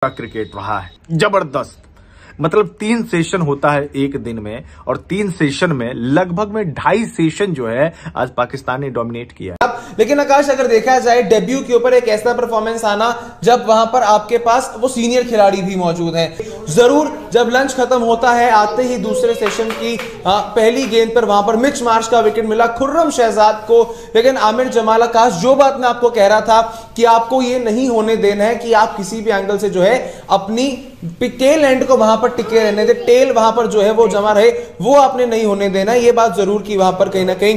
Cricket रहा है जबरदस्त। मतलब 3 सेशन होता है एक दिन में, और 3 सेशन में लगभग में 2.5 सेशन जो है आज पाकिस्तान ने डोमिनेट किया। लेकिन आकाश, अगर देखा जाए डेब्यू के ऊपर एक ऐसा परफॉर्मेंस आना जब वहां पर आपके पास वो सीनियर खिलाड़ी भी मौजूद हैं। जरूर जब लंच खत्म होता है, आते ही दूसरे सेशन की पहली गेंद पर वहां पर मिच मार्श का विकेट मिला खुर्रम शहजाद को। लेकिन आमिर जमाल, आकाश, जो बात मैं आपको कह रहा था कि आपको ये नहीं होने देना है कि आप किसी भी एंगल से जो है अपनी टेल एंड को वहां पर टिके रहने दे, टेल वहां पर जो है वो जमा रहे, वो आपने नहीं होने देना। ये बात जरूर की वहां पर कहीं ना कहीं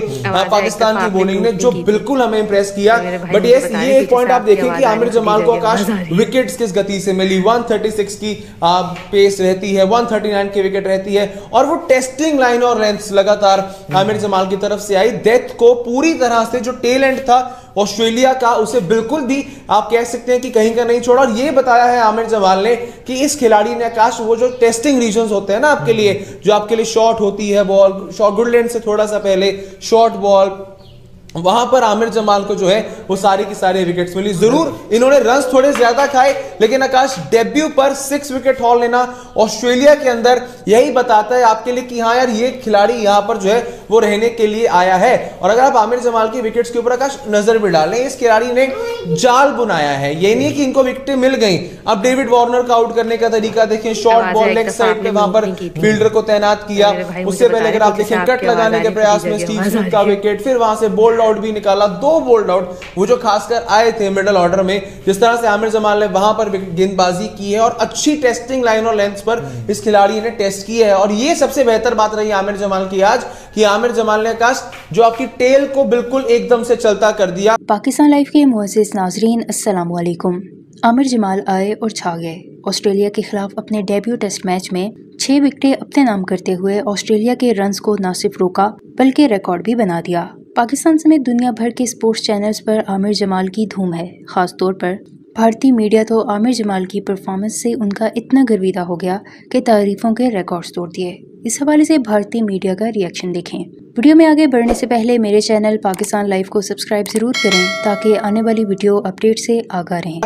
पाकिस्तान की बॉलिंग ने, जो बिल्कुल हमें इंप्रेस किया। बट ये एक पॉइंट आप देखें कि आमिर जमाल को, आकाश, विकेट्स किस गति से मिली। 136 की पेस रहती है, 139 की विकेट रहती है, और वो टेस्टिंग लाइन और लेंथ लगातार आमिर जमाल की तरफ से आई। डेथ को पूरी तरह से जो टेल एंड था ऑस्ट्रेलिया का, उसे बिल्कुल भी आप कह सकते हैं कि कहीं का नहीं छोड़ा। और ये बताया है आमिर जमाल ने कि इस खिलाड़ी ने, आकाश, वो जो टेस्टिंग रीजन्स होते हैं ना आपके लिए, जो आपके लिए शॉर्ट होती है बॉल, शॉर्ट गुडलैंड से थोड़ा सा पहले शॉर्ट बॉल, वहां पर आमिर जमाल को जो है वो सारी की सारी विकेट्स मिली। जरूर इन्होंने रन्स थोड़े ज्यादा खाए, लेकिन आकाश, डेब्यू पर 6 विकेट हॉल लेना ऑस्ट्रेलिया के अंदर यही बताता है आपके लिए कि हाँ यार, ये खिलाड़ी यहां पर जो है वो रहने के लिए आया है। और अगर आप आमिर जमाल की विकेट्स के ऊपर, आकाश, नजर भी डालें, इस खिलाड़ी ने जाल बुनाया है। ये नहीं कि इनको विकेटें मिल गई। अब डेविड वार्नर का आउट करने का तरीका देखें, शॉर्ट बॉल लेग साइड पे वहां पर फील्डर को तैनात किया। उससे पहले अगर आप देखें, कट लगाने के प्रयास में स्टीव स्मिथ का विकेट, फिर वहां से बोल्ड आउट भी निकाला, 2 बोल्ड आउट, वो जो खासकर आए थे मिडिल ऑर्डर में। जिस तरह से आमिर जमाल ने वहां पर गेंदबाजी की है और अच्छी टेस्टिंग लाइन और लेंथ पर इस खिलाड़ी ने टेस्ट की है। और ये सबसे बेहतर बात रही आमिर जमाल की आज, कि आमिर जमाल ने, आकाश, जो आपकी टेल को बिल्कुल एकदम से चलता कर दिया। पाकिस्तान लाइव के मुअज़्ज़िज़ नाज़रीन, अस्सलाम वालेकुम। आमिर जमाल आए और छा गए। ऑस्ट्रेलिया के खिलाफ अपने डेब्यू टेस्ट मैच में 6 विकेटें अपने नाम करते हुए ऑस्ट्रेलिया के रन्स को न सिर्फ रोका बल्कि रिकॉर्ड भी बना दिया। पाकिस्तान समेत दुनिया भर के स्पोर्ट्स चैनल्स पर आमिर जमाल की धूम है। खास तौर पर भारतीय मीडिया तो आमिर जमाल की परफॉर्मेंस से उनका इतना गर्विदा हो गया कि तारीफों के रिकॉर्ड्स तोड़ दिए। इस हवाले से भारतीय मीडिया का रिएक्शन देखें। वीडियो में आगे बढ़ने से पहले मेरे चैनल पाकिस्तान लाइव को सब्सक्राइब जरूर करें ताकि आने वाली वीडियो अपडेट से आगाह रहें।